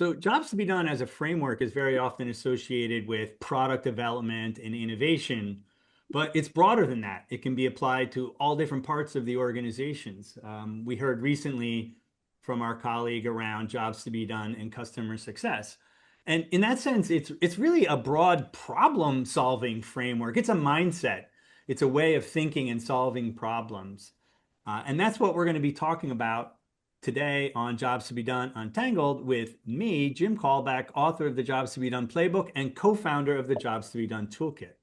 So jobs to be done as a framework is very often associated with product development and innovation, but it's broader than that. It can be applied to all different parts of the organizations. We heard recently from our colleague around jobs to be done in customer success. And in that sense, it's really a broad problem solving framework. It's a mindset. It's a way of thinking and solving problems. And that's what we're going to be talking about today on Jobs to be Done Untangled with me, Jim Callback, author of the Jobs to be Done playbook and co-founder of the Jobs to be Done Toolkit.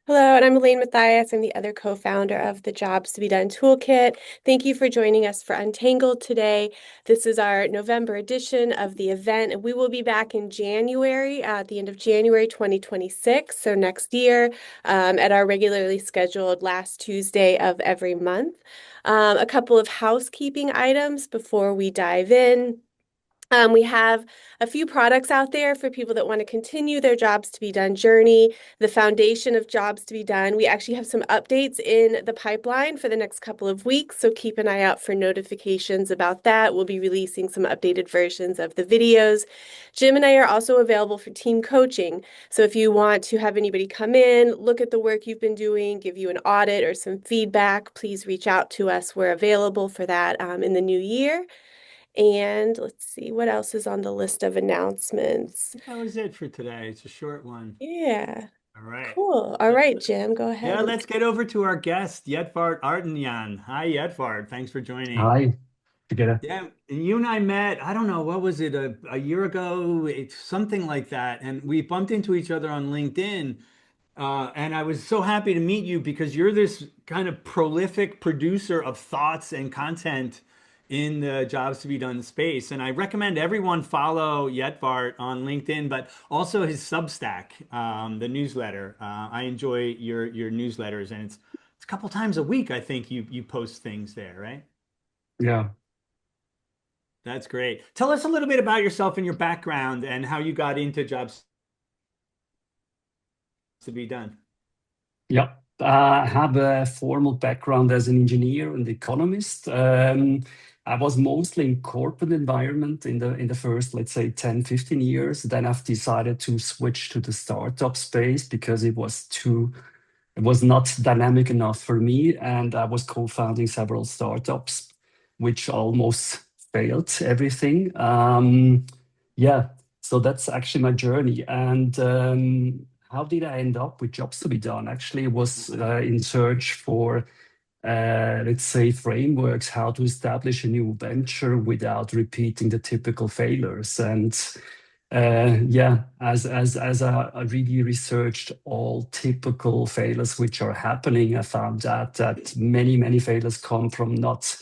Hello, and I'm Elaine Matthias. I'm the other co-founder of the Jobs to be Done Toolkit. Thank you for joining us for Untangled today. This is our November edition of the event, and we will be back in January, at the end of January 2026, so next year, at our regularly scheduled last Tuesday of every month. A couple of housekeeping items before we dive in. We have a few products out there for people that want to continue their Jobs to be Done journey, the foundation of Jobs to be Done. We actually have some updates in the pipeline for the next couple of weeks, so keep an eye out for notifications about that. We'll be releasing some updated versions of the videos. Jim and I are also available for team coaching. So if you want to have anybody come in, look at the work you've been doing, give you an audit or some feedback, please reach out to us. We're available for that in the new year. And let's see what else is on the list of announcements. That was it for today. It's a short one. Yeah, All right. cool. All right, Jim, go Yeah, ahead and let's get over to our guest, Yetvart Artinyan. Hi, Yetvart. Thanks for joining. Hi, together. Yeah, you and I met, I don't know, what was it, a year ago? It's something like that. And we bumped into each other on LinkedIn. And I was so happy to meet you because you're this kind of prolific producer of thoughts and content in the jobs to be done space. And I recommend everyone follow Yetvart on LinkedIn, but also his Substack, the newsletter. I enjoy your newsletters, and it's a couple times a week, I think you post things there, right? Yeah. That's great. Tell us a little bit about yourself and your background and how you got into jobs to be done. Yeah. I have a formal background as an engineer and economist. I was mostly in corporate environment in the first, let's say, 10, 15 years. Then I've decided to switch to the startup space because it was not dynamic enough for me. And I was co-founding several startups, which almost failed everything. Yeah, so that's actually my journey. And how did I end up with jobs to be done? Actually, it was in search for, let's say, frameworks, how to establish a new venture without repeating the typical failures. And yeah, as I really researched all typical failures which are happening, I found out that many failures come from not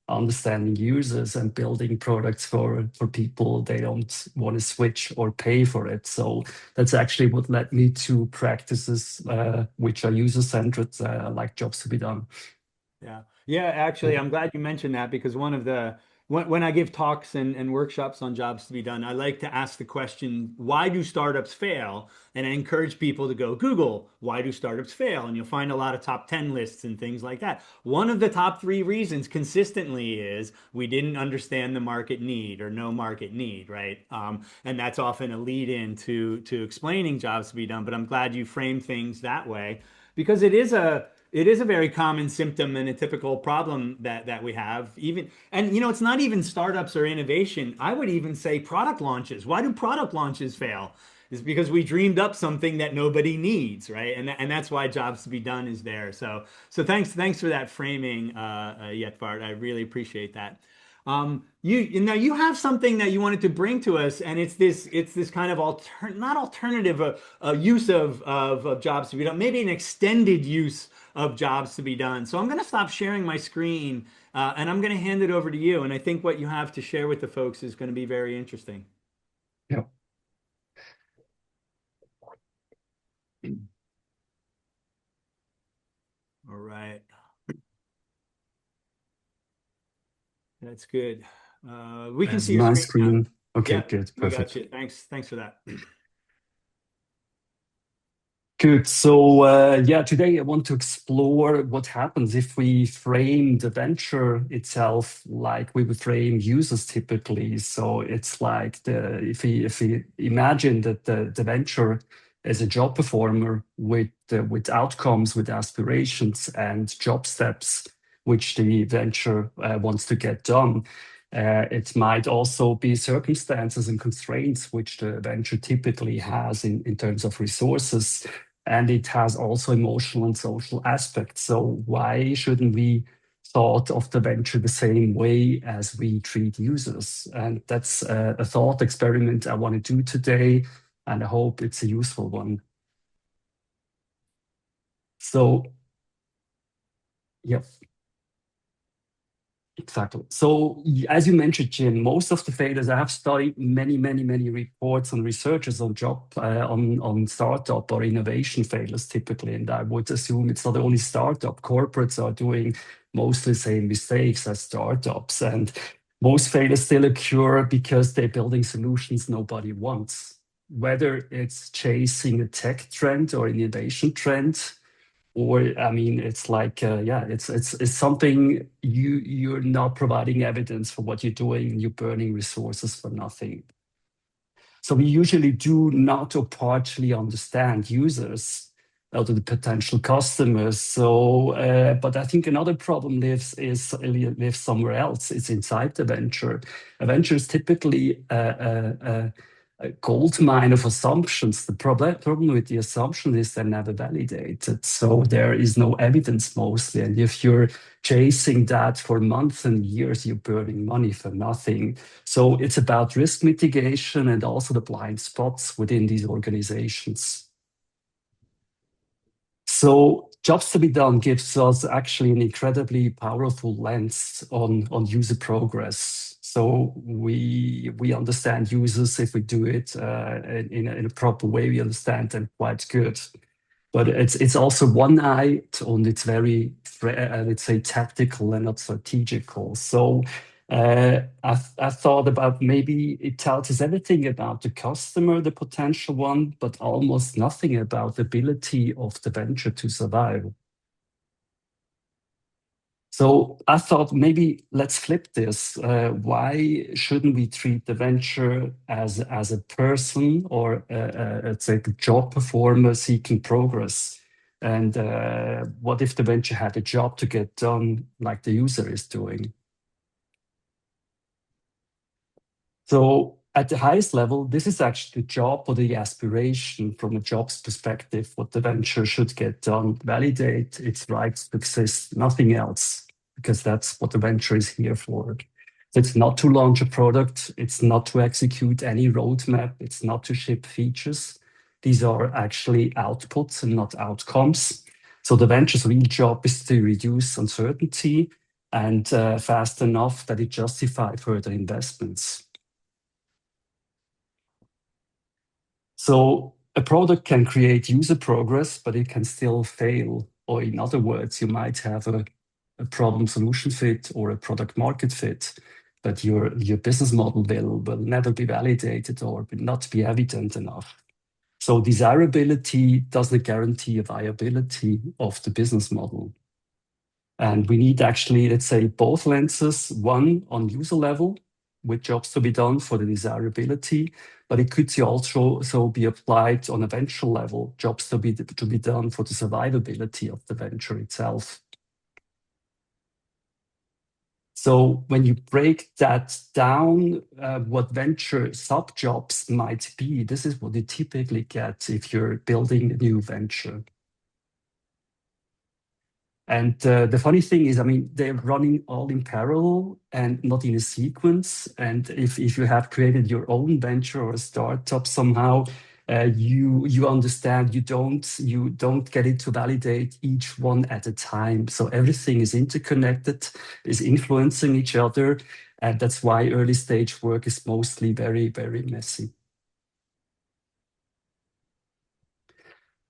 understanding users and building products for people they don't want to switch or pay for it. So that's actually what led me to practices which are user-centered, like jobs to be done. Yeah. Yeah, actually, I'm glad you mentioned that because one of the when I give talks and workshops on jobs to be done, I like to ask the question, why do startups fail? And I encourage people to go Google, why do startups fail? And you'll find a lot of top 10 lists and things like that. One of the top three reasons consistently is we didn't understand the market need or no market need, right? And that's often a lead in to explaining jobs to be done. But I'm glad you framed things that way because it is a very common symptom and a typical problem that we have. Even and it's not even startups or innovation. I would even say product launches. Why do product launches fail? Is because we dreamed up something that nobody needs, right? And that's why jobs to be done is there. So thanks for that framing, Yetvart. I really appreciate that. You have something that you wanted to bring to us, and it's this kind of not alternative use of jobs to be done, maybe an extended use of jobs to be done. So I'm going to stop sharing my screen, and I'm going to hand it over to you. And I think what you have to share with the folks is going to be very interesting. Yeah. All right, that's good. We can As see your my screen now. screen. Okay, Yeah, good, we got perfect. you. Thanks for that. Good. So, yeah, today I want to explore what happens if we frame the venture itself like we would frame users typically. So it's like if we imagine that the venture is a job performer with outcomes, with aspirations and job steps, which the venture wants to get done. It might also be circumstances and constraints which the venture typically has in terms of resources, and it has also emotional and social aspects. So why shouldn't we thought of the venture the same way as we treat users? And that's a thought experiment I want to do today, and I hope it's a useful one. So, yeah. Exactly. So, as you mentioned, Jim, most of the failures, I have studied many reports on researchers on job, on startup or innovation failures typically. And I would assume it's not only startup, corporates are doing mostly the same mistakes as startups. And most failures still occur because they're building solutions nobody wants, whether it's chasing a tech trend or innovation trend, or I mean, it's like yeah, it's something you're not providing evidence for what you're doing. You're burning resources for nothing. So we usually do not or partially understand users or the potential customers. So, but I think another problem lives somewhere else. It's inside the venture. A venture is typically a gold mine of assumptions. The problem with the assumption is they're never validated. So there is no evidence mostly. And if you're chasing that for months and years, you're burning money for nothing. So it's about risk mitigation and also the blind spots within these organizations. So jobs to be done gives us actually an incredibly powerful lens on user progress. So we understand users if we do it in a proper way. We understand them quite good. But it's also one-eyed and it's very, let's say, tactical and not strategical. So I thought about maybe it tells us everything about the customer, the potential one, but almost nothing about the ability of the venture to survive. So I thought maybe let's flip this. Why shouldn't we treat the venture as a person or let's say a job performer seeking progress? And what if the venture had a job to get done like the user is doing? So at the highest level, this is actually the job or the aspiration from a job's perspective, what the venture should get done, validate its rights to exist, nothing else, because that's what the venture is here for. So it's not to launch a product, it's not to execute any roadmap, it's not to ship features. These are actually outputs and not outcomes. So the venture's real job is to reduce uncertainty and fast enough that it justifies further investments. So a product can create user progress, but it can still fail. Or in other words, you might have a problem solution fit or a product market fit, but your business model will never be validated or will not be evident enough. So desirability doesn't guarantee a viability of the business model. And we need actually, let's say, both lenses, one on user level with jobs to be done for the desirability, but it could also be applied on a venture level, jobs to be done for the survivability of the venture itself. So when you break that down, what venture sub-jobs might be, this is what you typically get if you're building a new venture. And the funny thing is, I mean, they're running all in parallel and not in a sequence. And if you have created your own venture or a startup somehow, you understand you don't get it to validate each one at a time. So everything is interconnected, is influencing each other, and that's why early stage work is mostly very messy.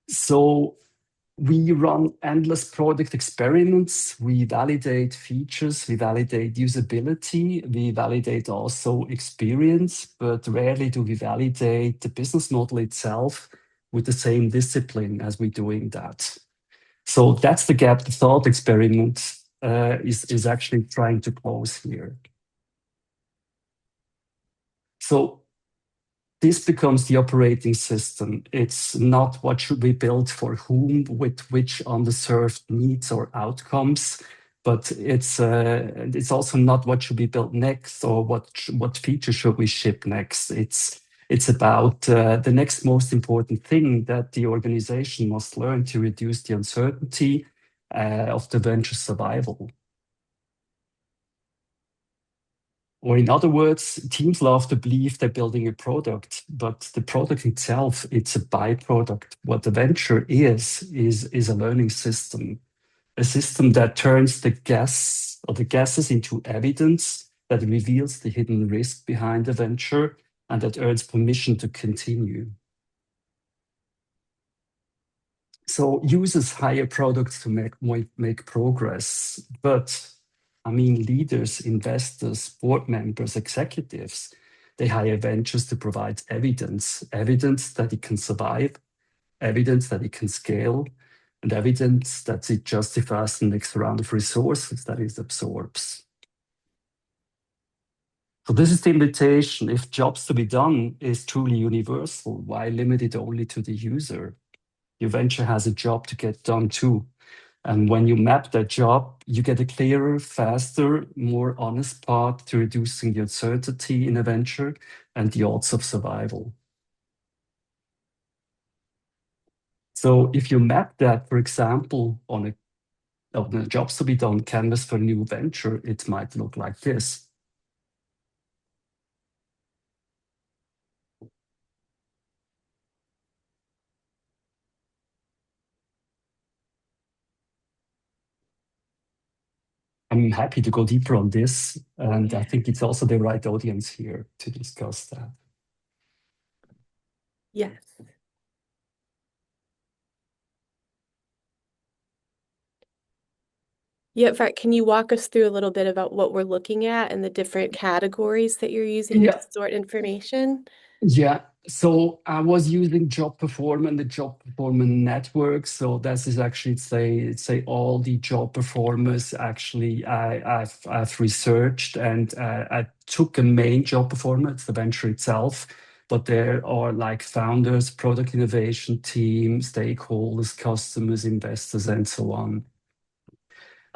So we run endless product experiments. We validate features, we validate usability, we validate also experience, but rarely do we validate the business model itself, with the same discipline as we're doing that. So that's the gap the thought experiment is actually trying to close here. So this becomes the operating system. It's not what should be built for whom, with which underserved needs or outcomes, but it's also not what should be built next or what feature should we ship next. It's about the next most important thing that the organization must learn to reduce the uncertainty of the venture survival. Or in other words, teams love to believe they're building a product, but the product itself, it's a byproduct. What the venture is a learning system, a system that turns the guesses into evidence, that reveals the hidden risk behind the venture, and that earns permission to continue. So users hire products to make progress, but I mean, leaders, investors, board members, executives, they hire ventures to provide evidence that it can survive, evidence that it can scale, and evidence that it justifies the next round of resources that it absorbs. So this is the invitation. If jobs to be done is truly universal, why limit it only to the user? Your venture has a job to get done too. And when you map that job, you get a clearer, faster, more honest path to reducing the uncertainty in a venture and the odds of survival. So if you map that, for example, on a jobs to be done canvas for a new venture, it might look like this. I'm happy to go deeper on this, and I think it's also the right audience here to discuss that. Yes. Yetvart, can you walk us through a little bit about what we're looking at and the different categories that you're using to sort information? Yeah, so I was using job performance, the job performance network. So this is actually say all the job performers actually I've researched, and I took a main job performer, it's the venture itself, but there are like founders, product innovation team, stakeholders, customers, investors, and so on.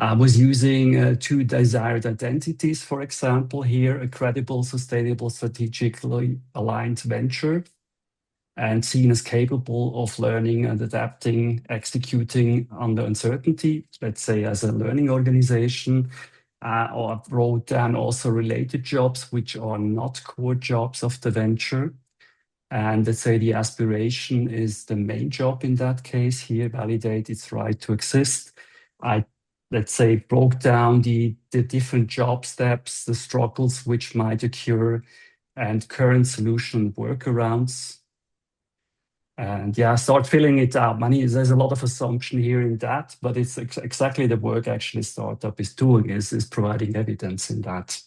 I was using two desired identities, for example, here, a credible, sustainable, strategically aligned venture, and seen as capable of learning and adapting, executing under uncertainty, let's say as a learning organization. Or I wrote down also related jobs, which are not core jobs of the venture. And let's say the aspiration is the main job in that case here, validate its right to exist. I let's say, broke down the different job steps, the struggles which might occur, and current solution workarounds. And yeah, start filling it out. There's a lot of assumption here in that, but it's exactly the work actually startup is doing, is providing evidence in that.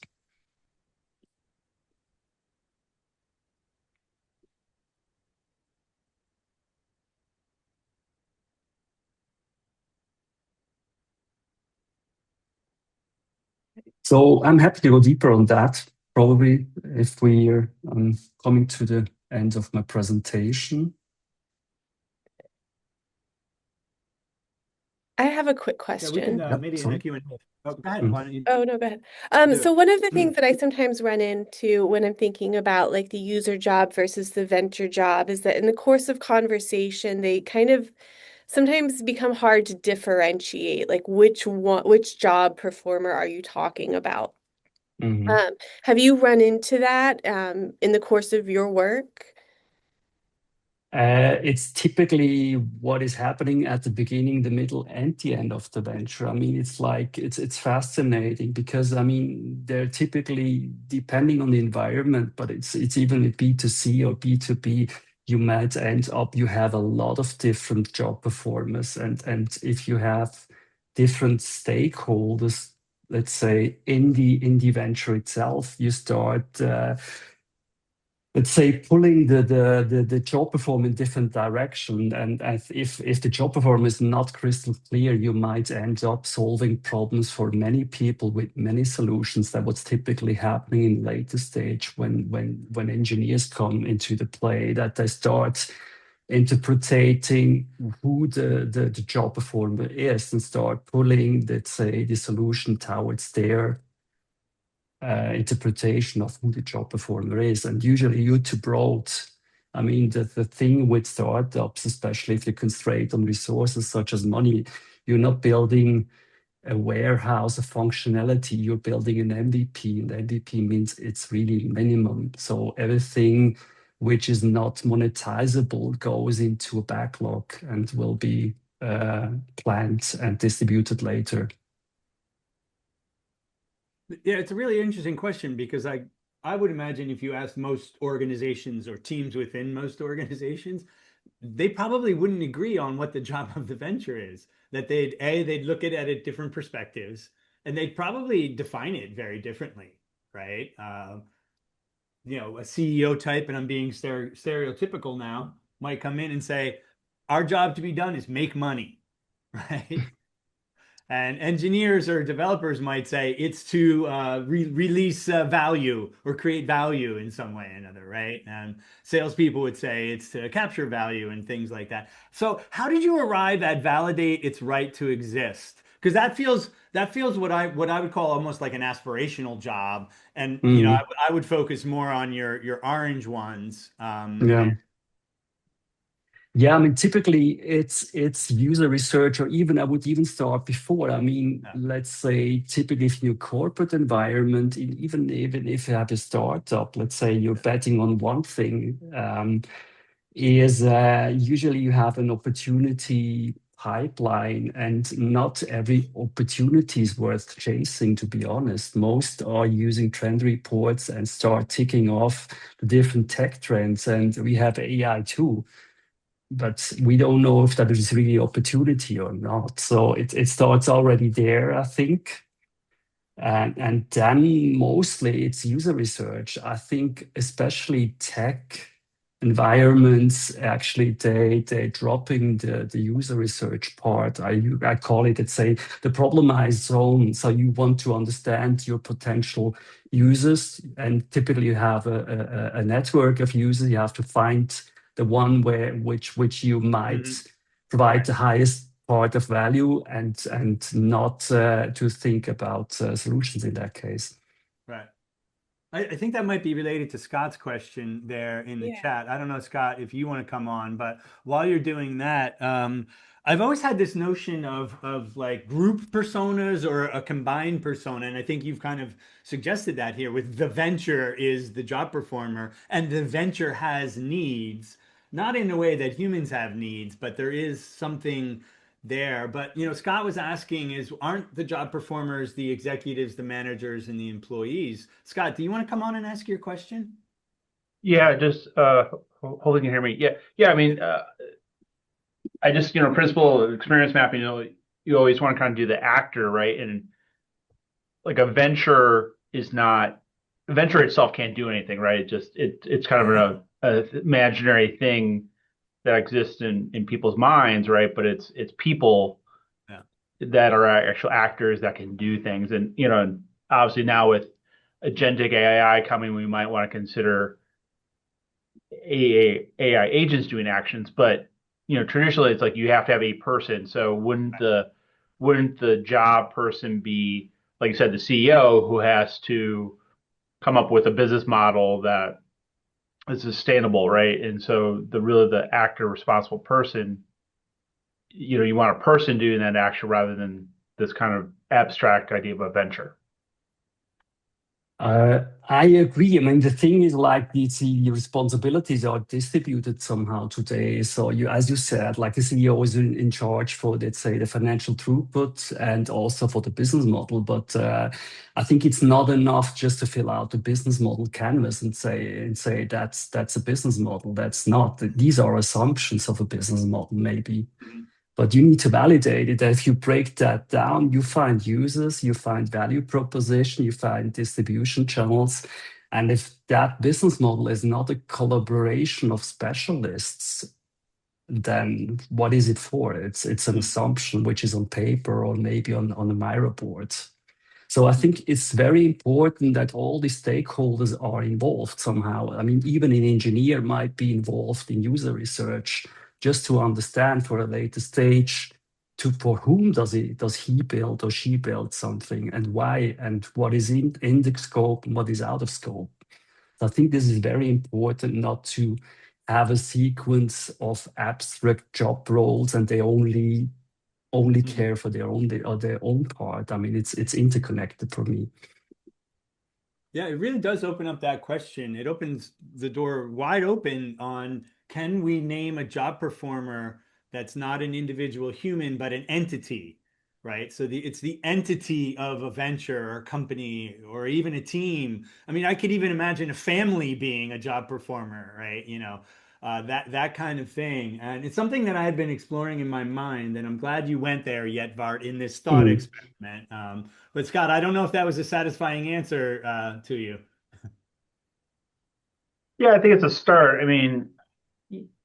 So I'm happy to go deeper on that, probably if we're coming to the end of my presentation. I have a quick question. Yeah, we can maybe in a Q&A. Oh, go ahead. Why don't you? Oh, no, go ahead. So one of the things that I sometimes run into when I'm thinking about like the user job versus the venture job is that in the course of conversation, they kind of sometimes become hard to differentiate, like which job performer are you talking about? Have you run into that in the course of your work? It's typically what is happening at the beginning, the middle, and the end of the venture. I mean, it's fascinating because I mean they're typically depending on the environment, but it's even with B2C or B2B, you might end up you have a lot of different job performers, and if you have different stakeholders, let's say in the venture itself, you start let's say, pulling the job performer in different direction. And if the job performer is not crystal clear, you might end up solving problems for many people with many solutions. That what's typically happening in later stage when engineers come into the play, that they start interpreting who the job performer is and start pulling, let's say, the solution towards their interpretation of who the job performer is. And usually you're too broad. I mean, the thing with startups, especially if you're constrained on resources such as money, you're not building a warehouse of functionality, you're building an MVP, and MVP means it's really minimum. So everything which is not monetizable goes into a backlog and will be planned and distributed later. Yeah, it's a really interesting question because I would imagine if you asked most organizations or teams within most organizations, they probably wouldn't agree on what the job of the venture is. That they'd look at it at different perspectives and they'd probably define it very differently, right? A CEO type, and I'm being stereotypical now, might come in and say, our job to be done is make money, right? And engineers or developers might say it's to release value or create value in some way or another, right? And salespeople would say it's to capture value and things like that. So, how did you arrive at validate its right to exist? Because that feels what I would call almost like an aspirational job. And Mm, I would focus more on your orange ones. yeah. Yeah, I mean, typically it's user research, or even I would even start before. I mean, Yeah. let's say typically if in your corporate environment, even if you have a startup, let's say you're betting on one thing, is usually you have an opportunity pipeline, and not every opportunity is worth chasing, to be honest. Most are using trend reports and start ticking off the different tech trends, and we have AI too, but we don't know if that is really opportunity or not. So it starts already there, I think. And then mostly it's user research. I think especially tech environments, actually they're dropping the user research part. I call it, let's say, the problemized zone. So you want to understand your potential users, and typically you have a network of users. You have to find the one which you might Mhm. provide Right. the highest part of value, and not to think about solutions in that case. Right. I think that might be related to Scott's question there in the Yeah. chat. I don't know, Scott, if you want to come on, but while you're doing that, I've always had this notion of like group personas or a combined persona, and I think you've kind of suggested that here with the venture is the job performer, and the venture has needs, not in the way that humans have needs, but there is something there. But Scott was asking is aren't the job performers the executives, the managers, and the employees? Scott, do you want to come on and ask your question? Yeah, just hopefully you can hear me. Yeah. I mean, I just principle of experience mapping. You always want to kind of do the actor, right? And like a venture itself can't do anything, right? It's kind of a imaginary thing that exists in people's minds, right? But it's people Yeah. that are actual actors that can do things, and obviously now with agentic AI coming, we might want to consider AI agents doing actions, but traditionally it's like you have to have a person. So wouldn't the job person be, like you said, the CEO who has to come up with a business model that is sustainable, right? And so the actor responsible person, you want a person doing that action rather than this kind of abstract idea of a venture. I agree. I mean, the thing is, like, the responsibilities are distributed somehow today. So as you said, like the CEO is in charge for, let's say, the financial throughput and also for the business model. But I think it's not enough just to fill out the business model canvas and say that's a business model. That's not. These are assumptions of a business model, maybe. Mhm. But you need to validate it. If you break that down, you find users, you find value proposition, you find distribution channels. And if that business model is not a collaboration of specialists, then what is it for? It's an assumption which is on paper or maybe on a Miro board. So I think it's very important that all the stakeholders are involved somehow. I mean, even an engineer might be involved in user research just to understand for a later stage for whom does he build or she build something, and why, and what is in the scope and what is out of scope. So I think this is very important, not to have a sequence of abstract job roles and they only care for their own part. I mean, it's interconnected for me. Yeah, it really does open up that question. It opens the door wide open on, can we name a job performer that's not an individual human, but an entity, right? So it's the entity of a venture or company or even a team. I mean, I could even imagine a family being a job performer, right? That kind of thing. And it's something that I had been exploring in my mind, and I'm glad you went there, Yetvart, in this thought Mm. experiment. But Scott, I don't know if that was a satisfying answer to you. Yeah, I think it's a start. I mean,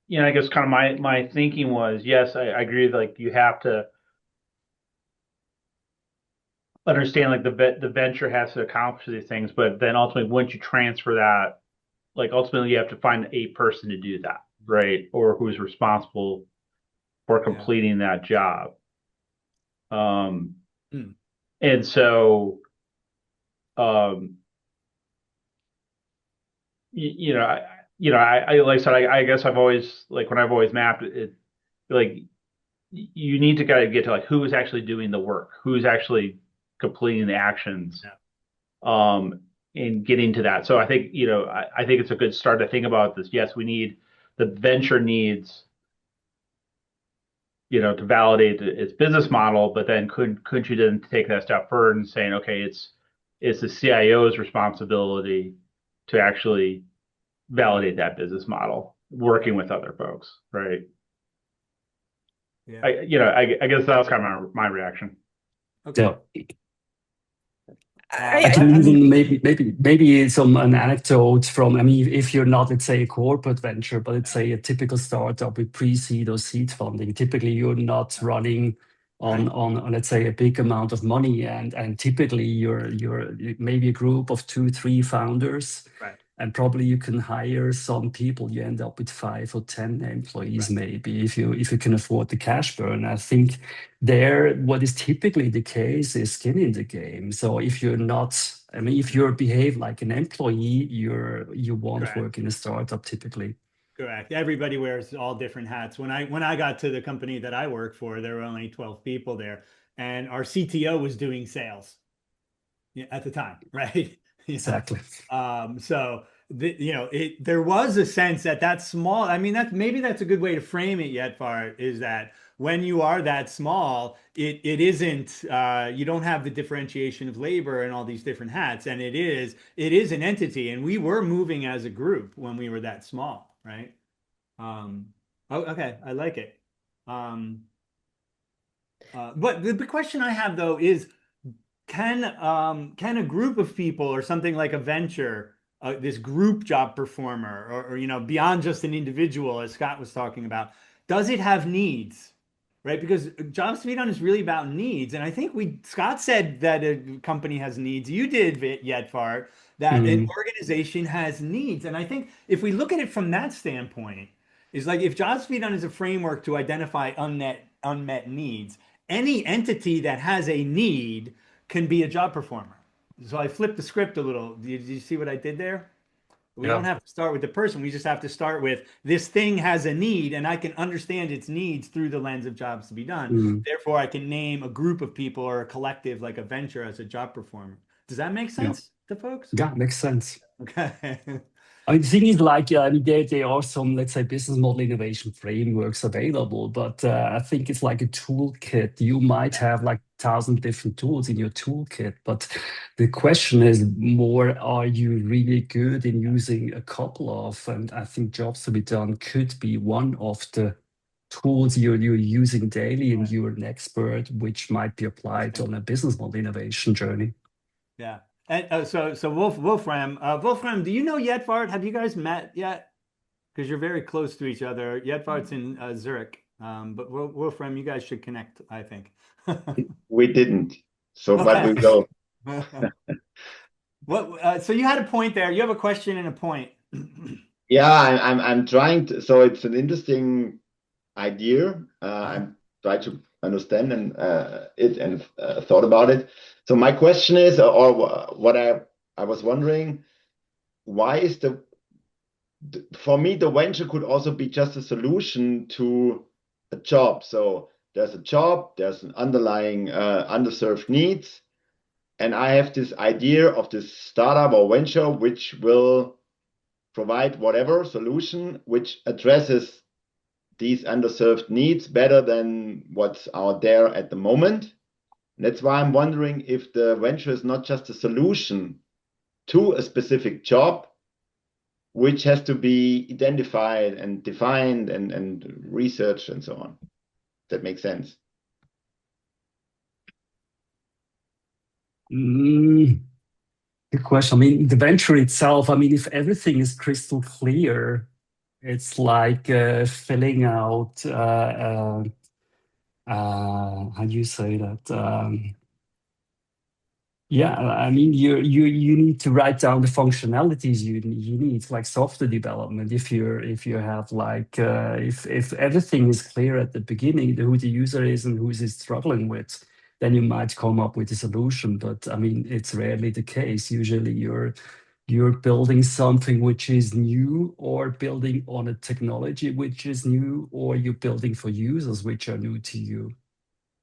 I guess kind of my thinking was, yes, I agree. Like you have to understand like the venture has to accomplish these things, but then ultimately once you transfer that, like ultimately you have to find a person to do that, right? Or who's responsible for Yeah. completing that job. Hmm. And so um I like I said, I guess I've always like when I've always mapped it, like you need to kind of get to like who is actually doing the work, who's actually completing the actions, Yeah. and getting to that. So I think, I think it's a good start to think about this. Yes, the venture needs, to validate its business model, but then couldn't you then take that step further and saying, okay, it's the CIO's responsibility to actually validate that business model, working with other folks, right? Yeah. I guess that was kind of my reaction. Okay. Yeah. I I can I mean, even maybe an anecdote from, I mean, if you're not, let's say, a corporate venture, but let's say a typical startup with pre-seed or seed funding, typically you're not running right. on let's say a big amount of money, and typically you're maybe a group of 2, 3 founders, Right. and probably you can hire some people. You end up with 5 or 10 employees, Right. maybe, if you can afford the cash burn. I think there, what is typically the case is skin in the game. So if you're not, I mean, if you behave like an employee, you won't Correct. work in a startup typically. Correct. Everybody wears all different hats. When I got to the company that I work for, there were only 12 people there, and our CTO was doing sales, yeah, at the time, right? Exactly. So there was a sense that that's small. I mean, that's a good way to frame it, yet, Far, is that when you are that small, it isn't you don't have the differentiation of labor and all these different hats, and it is an entity, and we were moving as a group when we were that small, right? Oh, okay, I like it. Um, but the question I have though is, can a group of people or something like a venture, this group job performer, or beyond just an individual, as Scott was talking about, does it have needs? Right? Because jobs to be done is really about needs. And I think Scott said that a company has needs. You did, Yetvart, that an Mm, organization has needs. And I think if we look at it from that standpoint, is like if jobs to be done is a framework to identify unmet needs, any entity that has a need can be a job performer. So I flipped the script a little. Did you see what I did there? We don't yeah. have to start with the person. We just have to start with this thing has a need, and I can understand its needs through the lens of jobs to be done. Mm, Therefore, I can name a group of people or a collective like a venture as a job performer. Does that make yeah. sense to folks? Yeah, makes sense. Okay. I mean, the thing is, like, I mean, there are some, let's say, business model innovation frameworks available, but I think it's like a toolkit. You might have like 1,000 different tools in your toolkit, but the question is more, are you really good in using a couple of? And I think jobs to be done could be one of the tools you're using daily, and you're an expert, which might be applied on a business model innovation journey. Yeah. And so Wolfram, do you know Yetvart? Have you guys met yet? Because you're very close to each other. Yetvart's in Zurich, but Wolfram, you guys should connect, I think. We didn't. So, but we Okay. will. What? So you had a point there. You have a question and a point. Yeah, I'm trying to. So it's an interesting idea. I'm trying to understand and thought about it. So my question is, or what I was wondering, why is for me the venture could also be just a solution to a job. So there's a job, there's an underlying underserved needs, and I have this idea of this startup or venture which will provide whatever solution which addresses these underserved needs better than what's out there at the moment. And that's why I'm wondering if the venture is not just a solution to a specific job, which has to be identified and defined and researched and so on. That makes sense. Good question. I mean, the venture itself, I mean, if everything is crystal clear, it's like filling out, how do you say that? Yeah, I mean, you need to write down the functionalities you need, like software development. If you have like if everything is clear at the beginning, who the user is and who is struggling with, then you might come up with a solution. But I mean, it's rarely the case. Usually, you're building something which is new, or building on a technology which is new, or you're building for users which are new to you,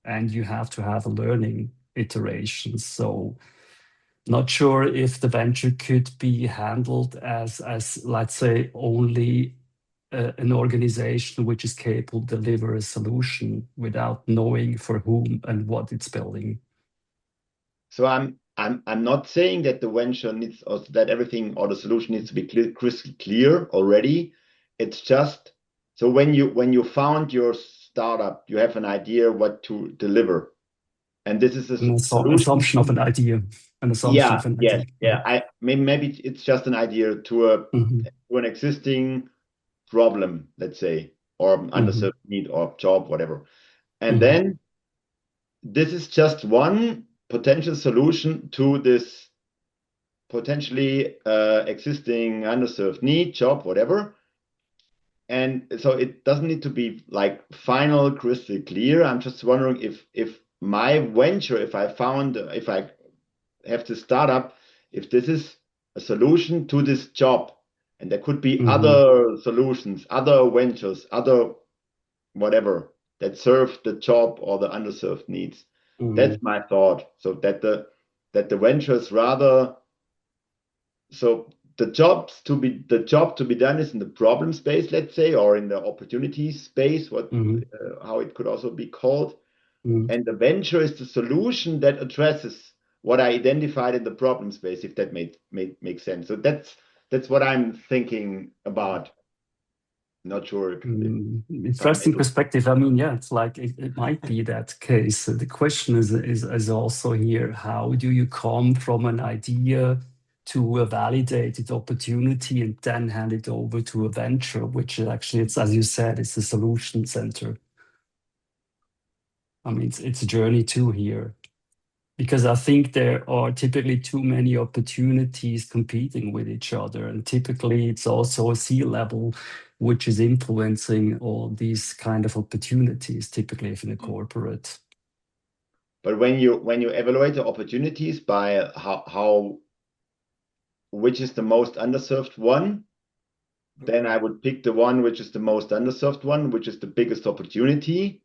and you have to have a learning iterations. So not sure if the venture could be handled as let's say only an organization which is capable to deliver a solution without knowing for whom and what it's building. So I'm not saying that the venture needs, or that everything or the solution needs to be crystal clear already. It's just so when you found your startup, you have an idea what to deliver. And this is a solution. Assumption of an idea. An assumption of an idea. Yeah. Maybe it's just an idea to an existing problem, let's say, or underserved need or job, whatever. And then this is just one potential solution to this potentially existing underserved need, job, whatever. And so it doesn't need to be like final crystal clear. I'm just wondering if my venture, if I have to startup, if this is a solution to this job, and there could be other solutions, other ventures, other whatever that serve the job or the underserved needs. That's my thought. So that the venture is rather, so the job to be done is in the problem space, let's say, or in the opportunity space, how it could also be called. And the venture is the solution that addresses what I identified in the problem space, if that makes sense. So that's what I'm thinking about. Not sure. Interesting perspective. I mean, yeah, it's like it might be that case. The question is also here: how do you come from an idea to a validated opportunity and then hand it over to a venture, which actually, it's as you said, it's a solution center. I mean, it's a journey too here, because I think there are typically too many opportunities competing with each other, and typically it's also a C-level which is influencing all these kind of opportunities, typically if in a corporate. But when you evaluate the opportunities by which is the most underserved one, then I would pick the one which is the most underserved one, which is the biggest opportunity.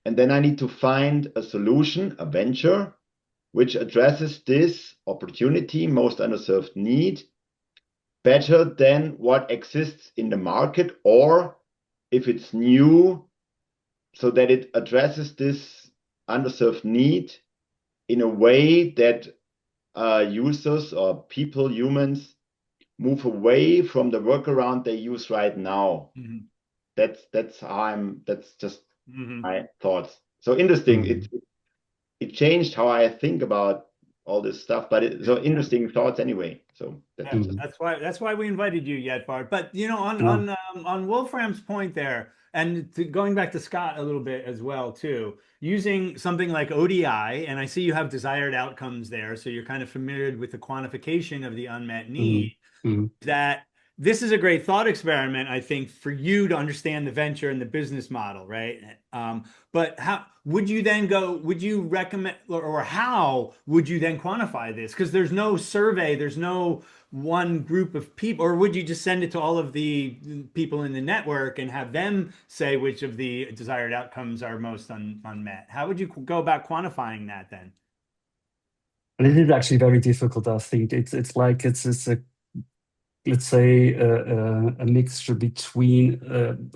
And then I need to find a solution, a venture, which addresses this opportunity, most underserved need, better than what exists in the market, or if it's new, so that it addresses this underserved need in a way that users or people, humans, move away from the workaround they use right now. That's just my thoughts. So interesting. It changed how I think about all this stuff. But so interesting thoughts anyway. So that's why we invited you, Yetvart. But you know, on Wolfram's point there, and going back to Scott a little bit as well too, using something like ODI, and I see you have desired outcomes there, so you're kind of familiar with the quantification of the unmet need. That this is a great thought experiment, I think, for you to understand the venture and the business model, right? But how would you then go? Would you recommend, or how would you then quantify this? Because there's no survey, there's no one group of people, or would you just send it to all of the people in the network and have them say which of the desired outcomes are most unmet? How would you go about quantifying that then? And it is actually very difficult, I think. It's like it's a, let's say, a mixture between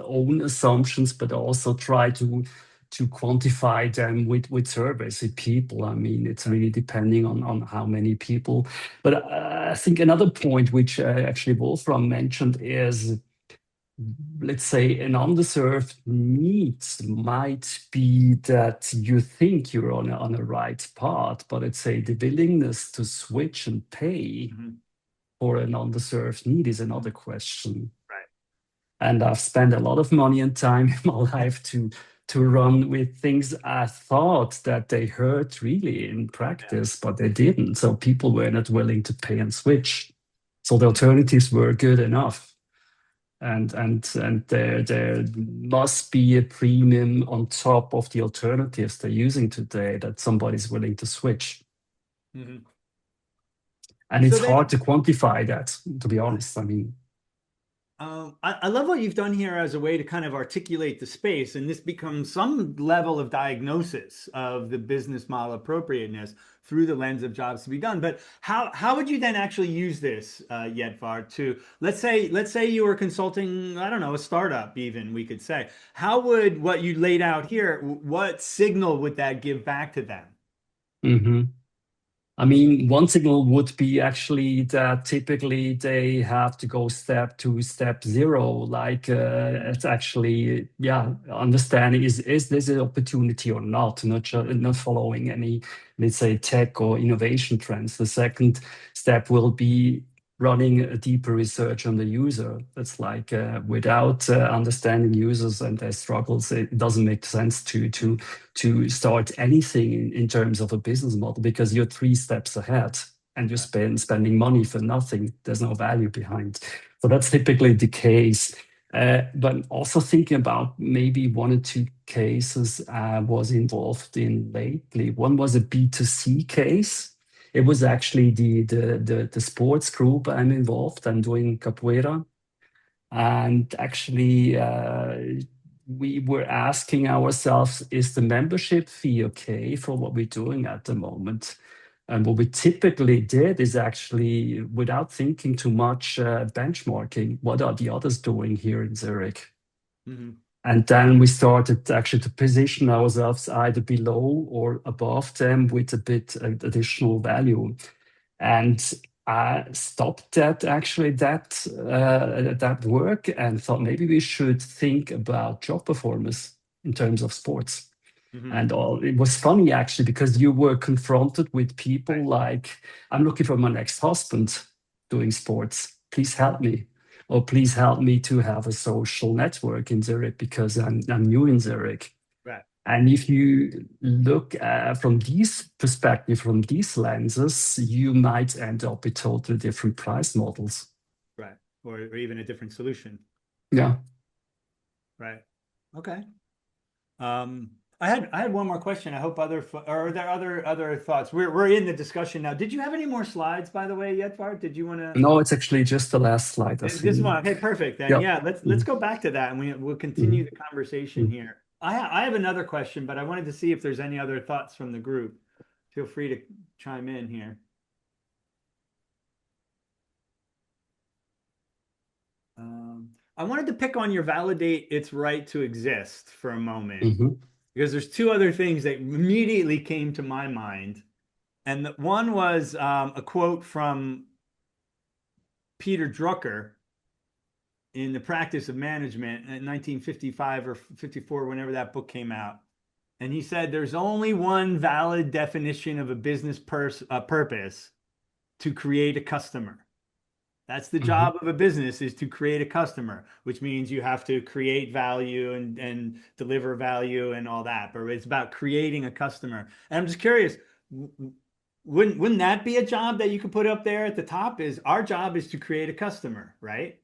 own assumptions, but also try to quantify them with surveys with people. I mean, it's really depending on how many people. But I think another point which actually Wolfram mentioned is, let's say, an underserved needs might be that you think you're on a right path, but let's say the willingness to switch and pay for an underserved need is another question. Right. And I've spent a lot of money and time in my life to run with things I thought that they hurt really in practice, but they didn't. So people were not willing to pay and switch. So the alternatives were good enough. And there must be a premium on top of the alternatives they're using today that somebody's willing to switch. And it's hard to quantify that, to be honest. I mean, I love what you've done here as a way to kind of articulate the space, and this becomes some level of diagnosis of the business model appropriateness through the lens of jobs to be done. But how would you then actually use this, Yetvart, to let's say you were consulting, I don't know, a startup even, we could say. How would what you laid out here, what signal would that give back to them? I mean, one signal would be actually that typically they have to go step to step zero. Like it's actually, understanding is this an opportunity or not? Not following any, let's say, tech or innovation trends. The second step will be running a deeper research on the user. That's like without understanding users and their struggles, it doesn't make sense to start anything in terms of a business model, because you're 3 steps ahead and you're spending money for nothing. There's no value behind. So that's typically the case. But also thinking about maybe 1 or 2 cases I was involved in lately. One was a B2C case. It was actually the sports group I'm involved. I'm doing capoeira. And actually, we were asking ourselves, is the membership fee okay for what we're doing at the moment? And what we typically did is actually, without thinking too much, benchmarking. What are the others doing here in Zurich? And then we started actually to position ourselves either below or above them with a bit additional value. And I stopped that work and thought maybe we should think about job performance in terms of sports. And it was funny actually, because you were confronted with people like, I'm looking for my next husband doing sports. Please help me. Or please help me to have a social network in Zurich because I'm new in Zurich. Right. And if you look from these perspectives, from these lenses, you might end up with totally different price models. Right. Or even a different solution. Yeah. Right. Okay. I had one more question. I hope are there other thoughts? We're in the discussion now. Did you have any more slides, by the way, Yetvart? Did you want to? No, it's actually just the last slide. This one. Okay, perfect. Then let's go back to that, and we'll continue the conversation here. I have another question, but I wanted to see if there's any other thoughts from the group. Feel free to chime in here. I wanted to pick on your validate its right to exist for a moment. Because there's 2 other things that immediately came to my mind. And one was a quote from Peter Drucker in The Practice of Management in 1955 or 54, whenever that book came out. And he said there's only one valid definition of a business purpose: to create a customer. That's the Mhm. job of a business, is to create a customer, which means you have to create value and deliver value and all that. But it's about creating a customer. And I'm just curious, wouldn't that be a job that you could put up there at the top? Is our job is to create a customer, right?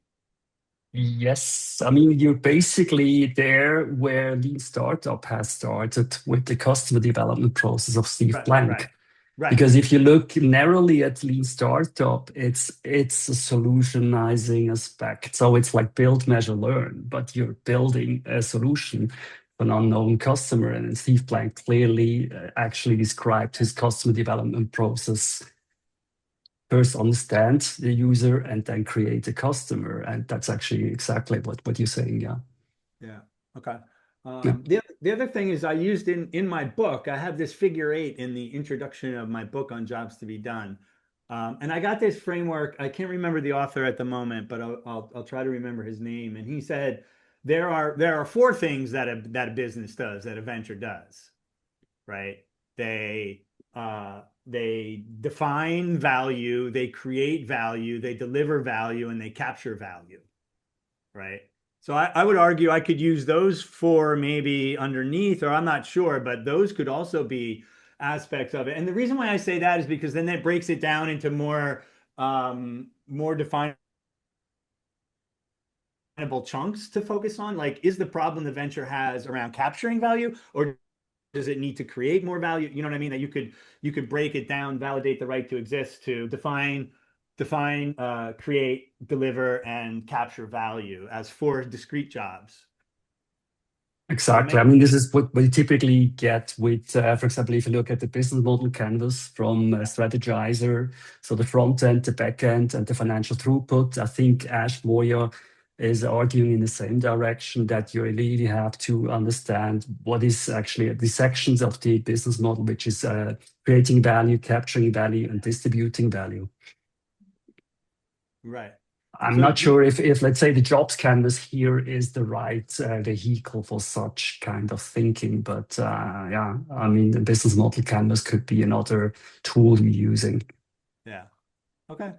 Yes, I mean, you're basically there where Lean Startup has started with the customer development process of Steve Right, right, Blank. right, Because if you look narrowly at Lean Startup, it's a solutionizing aspect. So it's like build, measure, learn, but you're building a solution for an unknown customer. And Steve Blank clearly actually described his customer development process: first understand the user and then create a customer. And that's actually exactly what you're saying. Yeah. yeah. Okay. Yeah. The other thing is I used in my book, I have this figure eight in the introduction of my book on jobs to be done. And I got this framework. I can't remember the author at the moment, but I'll try to remember his name. And he said there are four things that a business does, that a venture does, right? They define value, they create value, they deliver value, and they capture value, right? So I would argue I could use those four maybe underneath, or I'm not sure, but those could also be aspects of it. And the reason why I say that is because then that breaks it down into more definable chunks to focus on. Like, is the problem the venture has around capturing value, or does it need to create more value? You know what I mean? That you could break it down, validate the right to exist, to define, create, deliver, and capture value as four discrete jobs. Does that Exactly. make I mean, this is what we typically get with, for example, if you look at the business model canvas from Strategizer, so the front end, the back end, and the financial throughput. I think Ash Moya is arguing in the same direction, that you really have to understand what is actually the sections of the business model, which is creating value, capturing value, and distributing value. right? I'm So not sure if let's say the jobs canvas here is the right vehicle for such kind of thinking, but yeah, I mean, the business model canvas could be another tool you're using. yeah, okay.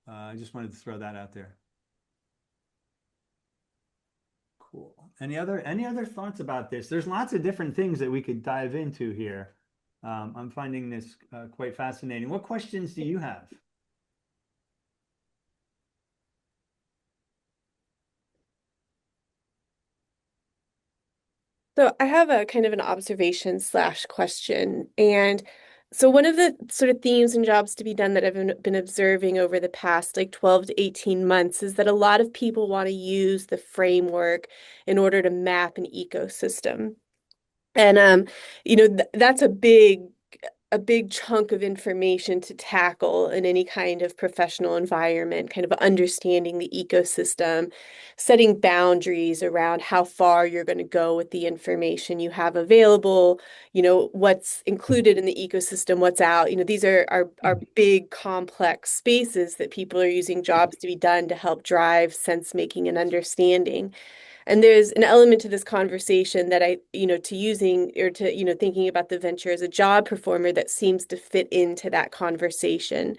I just wanted to throw that out there. Cool. Any other thoughts about this? There's lots of different things that we could dive into here. I'm finding this quite fascinating. What questions do you have? So I have a kind of an observation slash question. And so one of the sort of themes and jobs to be done that I've been observing over the past like 12 to 18 months is that a lot of people want to use the framework in order to map an ecosystem. And that's a big chunk of information to tackle in any kind of professional environment, kind of understanding the ecosystem, setting boundaries around how far you're going to go with the information you have available, what's included in the ecosystem, what's out. These are big, complex spaces that people are using jobs to be done to help drive sense making and understanding. And there's an element to this conversation that to using or to, thinking about the venture as a job performer that seems to fit into that conversation.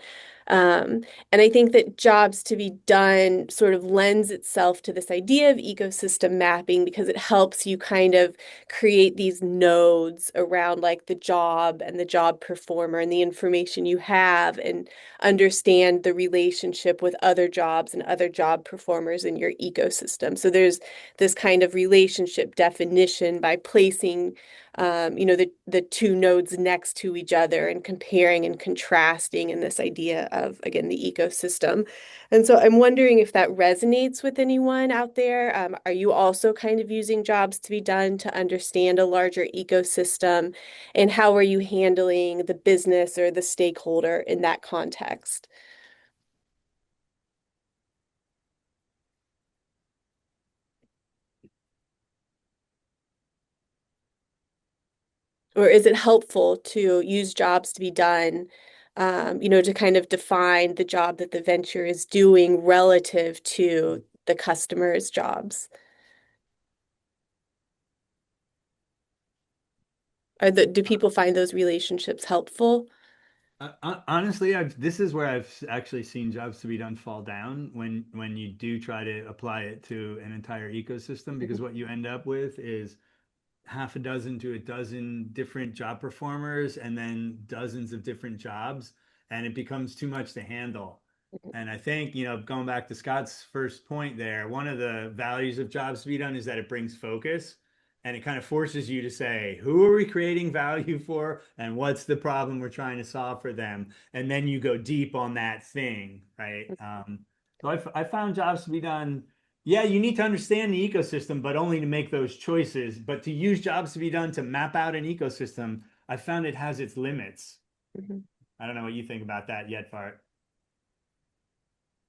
And I think that jobs to be done sort of lends itself to this idea of ecosystem mapping because it helps you kind of create these nodes around like the job and the job performer and the information you have and understand the relationship with other jobs and other job performers in your ecosystem. So there's this kind of relationship definition by placing the two nodes next to each other and comparing and contrasting in this idea of, again, the ecosystem. And so I'm wondering if that resonates with anyone out there. Are you also kind of using jobs to be done to understand a larger ecosystem? And how are you handling the business or the stakeholder in that context? Or is it helpful to use jobs to be done, to kind of define the job that the venture is doing relative to the customer's jobs? Do people find those relationships helpful? Honestly, this is where I've actually seen jobs to be done fall down when you do try to apply it to an entire ecosystem, because what you end up with is half a dozen to a dozen different job performers and then dozens of different jobs, and it becomes too much to handle. And I think, going back to Scott's first point there, one of the values of jobs to be done is that it brings focus, and it kind of forces you to say, who are we creating value for and what's the problem we're trying to solve for them? And then you go deep on that thing, right? So I found jobs to be done. Yeah, you need to understand the ecosystem, but only to make those choices. But to use jobs to be done to map out an ecosystem, I found it has its limits. Mhm. I don't know what you think about that, Yetvart.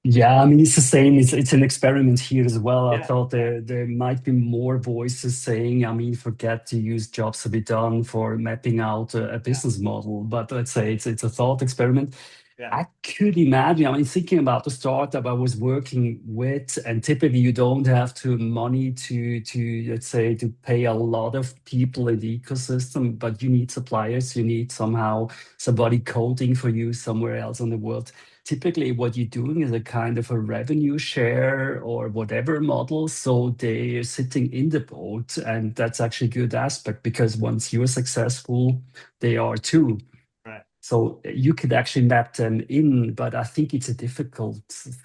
Yeah, I mean, it's the same. It's an experiment here as well. I Yeah, thought there might be more voices saying, I mean, forget to use jobs to be done for mapping out a business model. But let's say it's a thought experiment. yeah, I could imagine, I mean, thinking about the startup I was working with, and typically you don't have to money to let's say to pay a lot of people in the ecosystem, but you need suppliers, you need somehow somebody coding for you somewhere else in the world. Typically what you're doing is a kind of a revenue share or whatever model. So they're sitting in the boat, and that's actually a good aspect because once you're successful, they are too. right. So you could actually map them in, but I think it's a difficult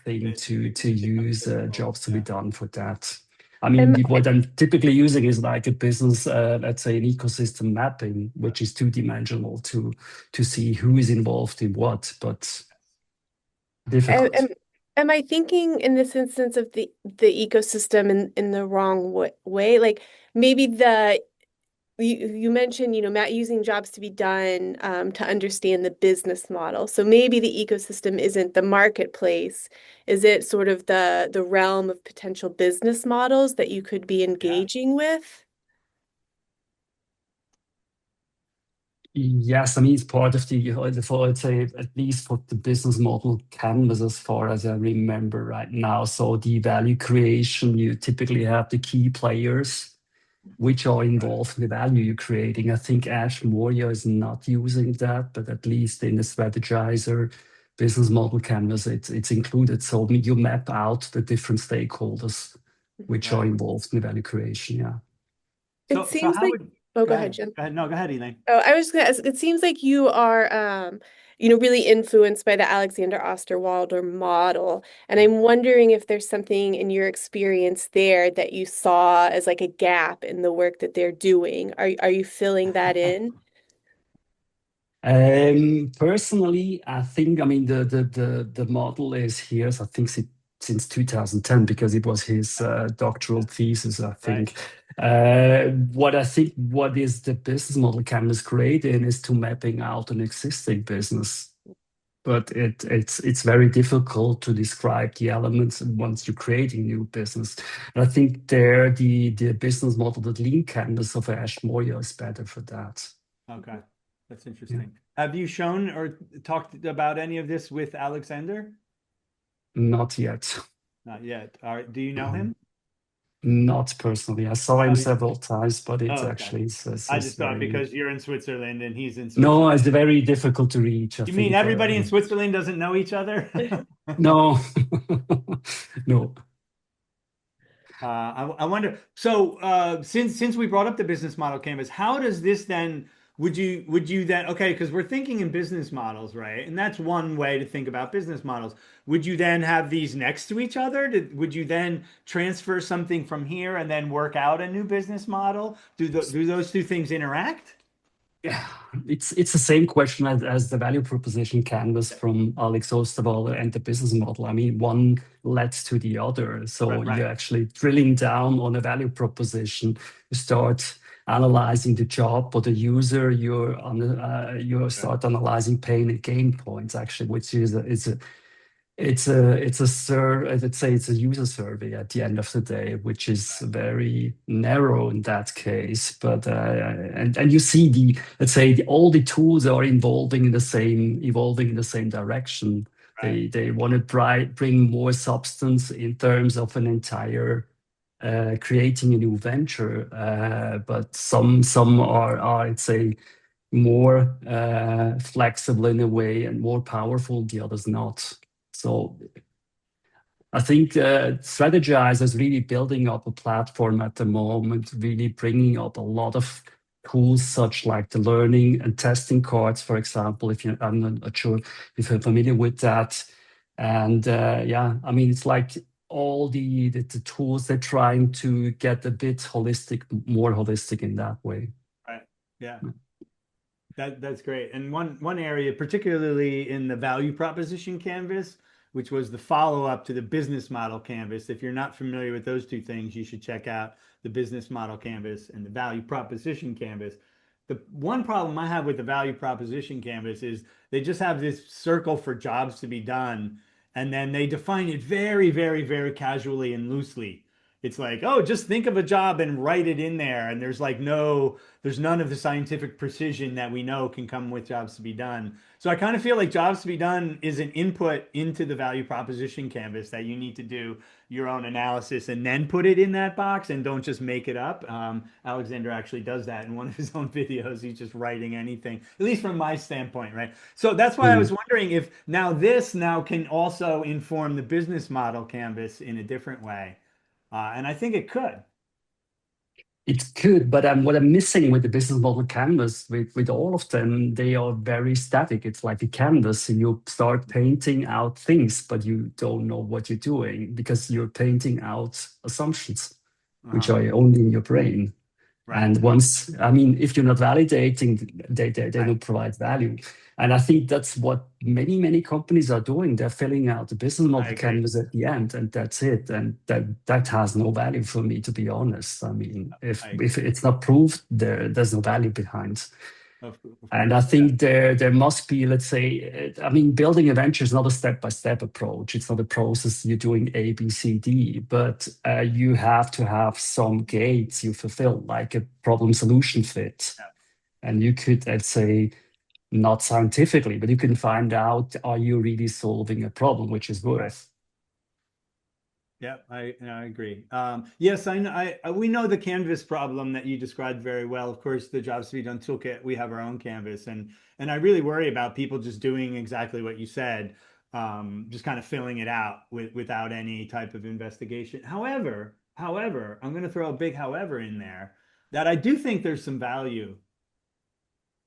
thing to It becomes use difficult. jobs to be Yeah. done for that. I mean, Am, what I'm typically using is like a business, let's say an ecosystem mapping, which is two-dimensional to see who is involved in what, but am, difficult. am am I thinking in this instance of the ecosystem in the wrong way? Like maybe you mentioned, Matt, using jobs to be done to understand the business model. So maybe the ecosystem isn't the marketplace. Is it sort of the realm of potential business models that you could be Yeah. engaging with? Yes, I mean, it's part of for, let's say, at least for the business model canvas, as far as I remember right now. So the value creation, you typically have the key players which are Right. involved in the value you're creating. I think Ash Moria is not using that, but at least in the strategizer business model canvas, it's included. So you map out the different stakeholders which are Right. involved in the value creation. Yeah. It So seems how like, would oh, go go ahead, ahead. Jim. Go ahead. No, go ahead, Elaine. Oh, I was gonna ask, it seems like you are, really influenced by the Alexander Osterwalder model. And I'm wondering if there's something in your experience there that you saw as like a gap in the work that they're doing. Are you filling that in? Personally, I think, I mean, the model is here, so I think since 2010, because it was his doctoral thesis, I Right. think. What is the business model canvas great in is to mapping out an existing business. But it's very difficult to describe the elements once you're creating new business. And I think there the business model, the lean canvas of Ash Moya is better for that. Okay. That's Yeah. interesting. Have you shown or talked about any of this with Alexander? Not yet. Not yet. All right. Do you know Um, him? Not personally. I saw him Oh, several times, but it's oh, okay. actually it's I just just thought very because you're in Switzerland and he's in no, Switzerland. it's very difficult to reach. I You mean think everybody in Switzerland doesn't know each other? no, no. I wonder. So, since we brought up the business model canvas, how does this then? Would you then? Okay, because we're thinking in business models, right? And that's one way to think about business models. Would you then have these next to each other? Would you then transfer something from here and then work out a new business model? Do those two things interact? Yeah, it's the same question as the value proposition canvas from Alex Osterwalder and the business model. I mean, one leads to the other. So Right, right, you're actually drilling down on a value proposition. You start analyzing the job or the user. You right, start analyzing pain and gain points, actually, which it's a let's say it's a user survey at the end of the day, which is very narrow in that case. But and you see let's say all the tools are evolving in the same direction. right. They want to bring more substance in terms of an entire creating a new venture, but some are I'd say more flexible in a way and more powerful, the others not. So I think Strategize is really building up a platform at the moment, really bringing up a lot of tools such like the learning and testing cards, for example, I'm not sure if you're familiar with that. And yeah, I mean, it's like all the tools they're trying to get a bit holistic, more holistic in that way. Right. Yeah. That's great. And one area, particularly in the value proposition canvas, which was the follow-up to the business model canvas. If you're not familiar with those two things, you should check out the business model canvas and the value proposition canvas. The one problem I have with the value proposition canvas is they just have this circle for jobs to be done, and then they define it very, very, very casually and loosely. It's like, oh, just think of a job and write it in there. And there's none of the scientific precision that we know can come with jobs to be done. So I kind of feel like jobs to be done is an input into the value proposition canvas that you need to do your own analysis and then put it in that box and don't just make it up. Alexander actually does that in one of his own videos. He's just writing anything, at least from my standpoint, right? So that's why I was wondering if this can also inform the business model canvas in a different way. And I think it could. It could, but what I'm missing with the business model canvas, with all of them, they are very static. It's like a canvas, and you start painting out things, but you don't know what you're doing because you're painting out assumptions, which are only in your brain. Right. And once, I mean, if you're not validating, they don't provide value. And I think that's what many companies are doing. They're filling out the business model canvas at the end, and that's it. And that has no value for me, to be honest. I mean, if it's not proved, there's no value behind. And I think there must be, let's say, I mean, building a venture is not a step-by-step approach. It's not a process you're doing A, B, C, D, but you have to have some gates you fulfill, like a problem-solution fit. Yeah. And you could, let's say, not scientifically, but you can find out, are you really solving a problem which is worth? Yeah, I agree. Yes, we know the Canvas problem that you described very well. Of course, the Jobs to be Done Toolkit, we have our own Canvas, and I really worry about people just doing exactly what you said, just kind of filling it out without any type of investigation. However, I'm going to throw a big however in there, that I do think there's some value.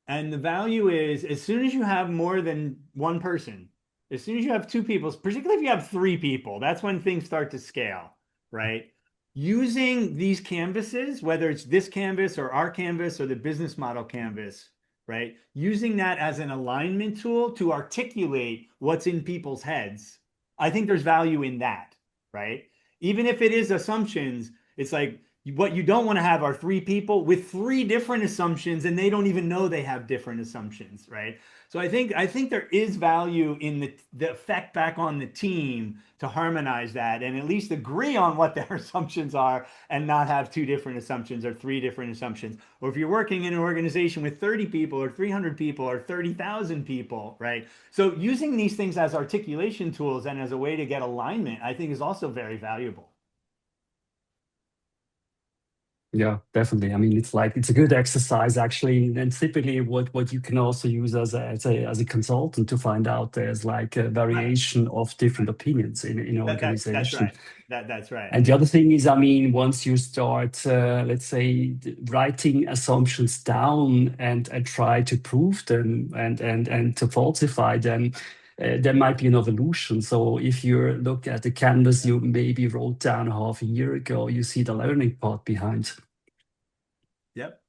And the value is, as soon as you have more than one person, as soon as you have two people, particularly if you have three people, that's when things start to scale, right? Using these canvases, whether it's this canvas or our canvas or the business model canvas, right? Using that as an alignment tool to articulate what's in people's heads. I think there's value in that, right? Even if it is assumptions, it's like, what you don't want to have are three people with three different assumptions, and they don't even know they have different assumptions, right? So I think there is value in the effect back on the team to harmonize that and at least agree on what their assumptions are and not have two different assumptions or three different assumptions. Or if you're working in an organization with 30 people or 300 people or 30,000 people, right? So using these things as articulation tools and as a way to get alignment, I think is also very valuable. Yeah, definitely. I mean, it's a good exercise actually, and typically what you can also use as a consultant to find out there's like a variation of different opinions in an organization. That's right. And the other thing is, I mean, once you start, let's say, writing assumptions down and try to prove them and to falsify them, there might be an evolution. So if you look at the canvas you maybe wrote down half a year ago, you see the learning part behind. Yep.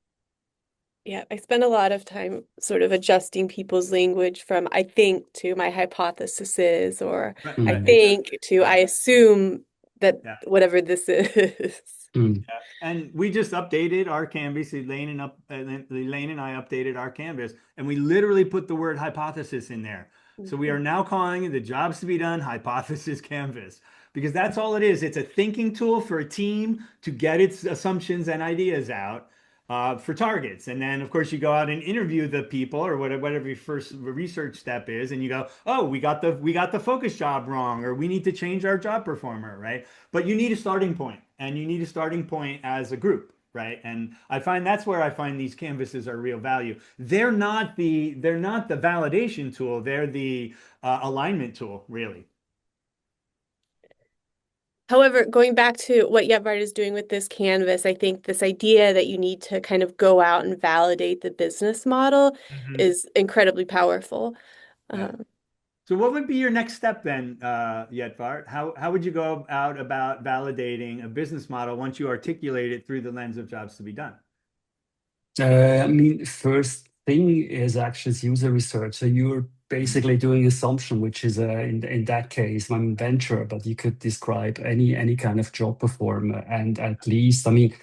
Yeah, I spend a lot of time sort of adjusting people's language from I think to my hypothesis is, or I think to I assume that whatever this is. Yeah. And we just updated our canvas. Elaine and I updated our canvas, and we literally put the word hypothesis in there. So we are now calling it the Jobs to be Done Hypothesis Canvas, because that's all it is. It's a thinking tool for a team to get its assumptions and ideas out. for targets. And then, of course, you go out and interview the people or whatever your first research step is, and you go, oh, we got the focus job wrong, or we need to change our job performer, right? But you need a starting point, and you need a starting point as a group. Right. And I find that's where I find these canvases are real value. They're not the validation tool. They're the alignment tool, really. However, going back to what Yetvart is doing with this canvas, I think this idea that you need to kind of go out and validate the business model Mhm. is incredibly powerful. Yeah. Um, So what would be your next step then, Yetvart? How would you go out about validating a business model once you articulate it through the lens of jobs to be done? I mean, first thing is actually user research. So you're basically doing assumption, which is in that case, I'm venture, but you could describe any kind of job performer. And at least, I mean,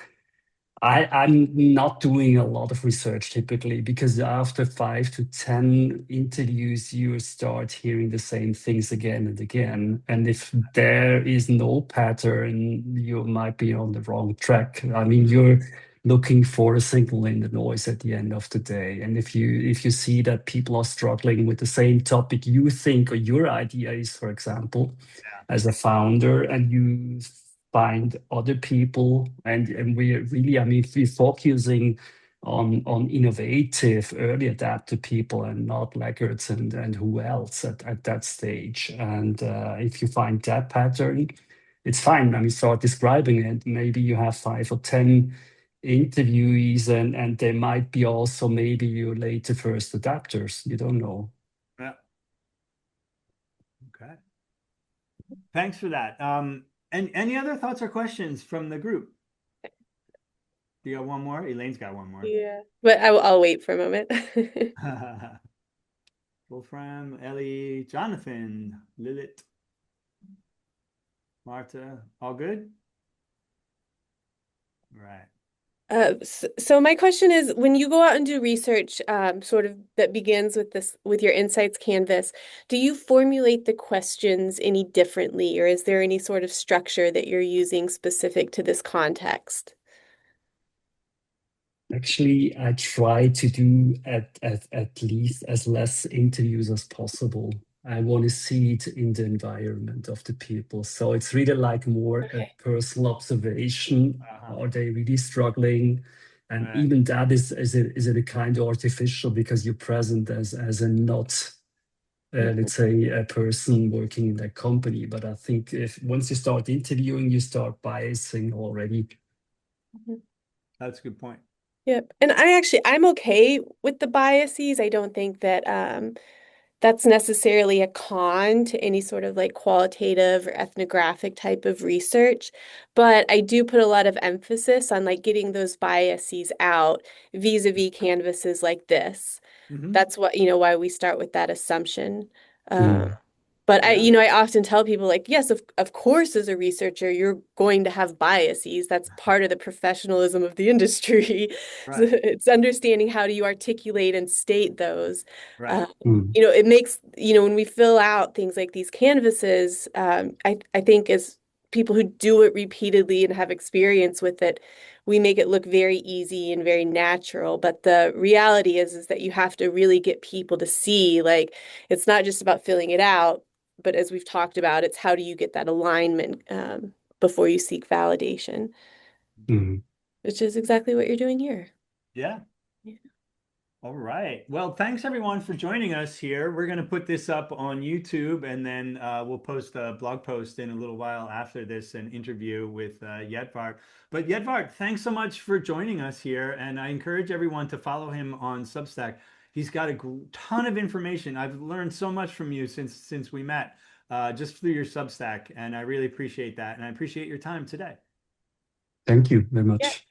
I'm not doing a lot of research typically because after 5 to 10 interviews, you start hearing the same things again and again. And if there is no pattern, you might be on the wrong track. I mean, you're looking for a signal in the noise at the end of the day. And if you see that people are struggling with the same topic you think or your idea is, for example, as a founder, and you find other people and we're really, I mean, we're focusing on innovative early adapter people and not laggards and who else at that stage. And if you find that pattern, it's fine. I mean, start describing it. Maybe you have 5 or 10 interviewees and there might be also maybe your later first adapters. You don't know. Yeah. Okay. Thanks for that. And any other thoughts or questions from the group? Do you got one more? Elaine's got one more. yeah, but I'll wait for a moment. Wolfram, Ellie, Jonathan, Lilith, Marta, all good? Right. So my question is, when you go out and do research, sort of that begins with your insights canvas, do you formulate the questions any differently, or is there any sort of structure that you're using specific to this context? Actually, I try to do at least as less interviews as possible. I want to see it in the environment of the people. So it's really like more a Okay. personal observation. Are they really struggling? And Right. even that is a kind of artificial because you're present as a not, let's say, a person working in that company. But I think if once you start interviewing, you start biasing already. Mhm. That's a good point. Yep. And I'm okay with the biases. I don't think that that's necessarily a con to any sort of like qualitative or ethnographic type of research. But I do put a lot of emphasis on like getting those biases out vis-a-vis canvases like this. Hmm. That's what, why we start with that assumption. Um, Mm. but Yeah. I often tell people like, yes, of course, as a researcher, you're going to have biases. That's part of the professionalism of the industry. So Right. it's understanding how do you articulate and state those. Right. Um, Mm. it makes, when we fill out things like these canvases, I think as people who do it repeatedly and have experience with it, we make it look very easy and very natural. But the reality is that you have to really get people to see, like, it's not just about filling it out, but as we've talked about, it's how do you get that alignment before you seek validation, Mm. which is exactly what you're doing here. Yeah. Yeah. All right. Well, thanks everyone for joining us here. We're going to put this up on YouTube and then we'll post a blog post in a little while after this, an interview with Yetvart. But Yetvart, thanks so much for joining us here. And I encourage everyone to follow him on Substack. He's got a ton of information. I've learned so much from you since we met just through your Substack. And I really appreciate that. And I appreciate your time today. Thank you very Yeah. much.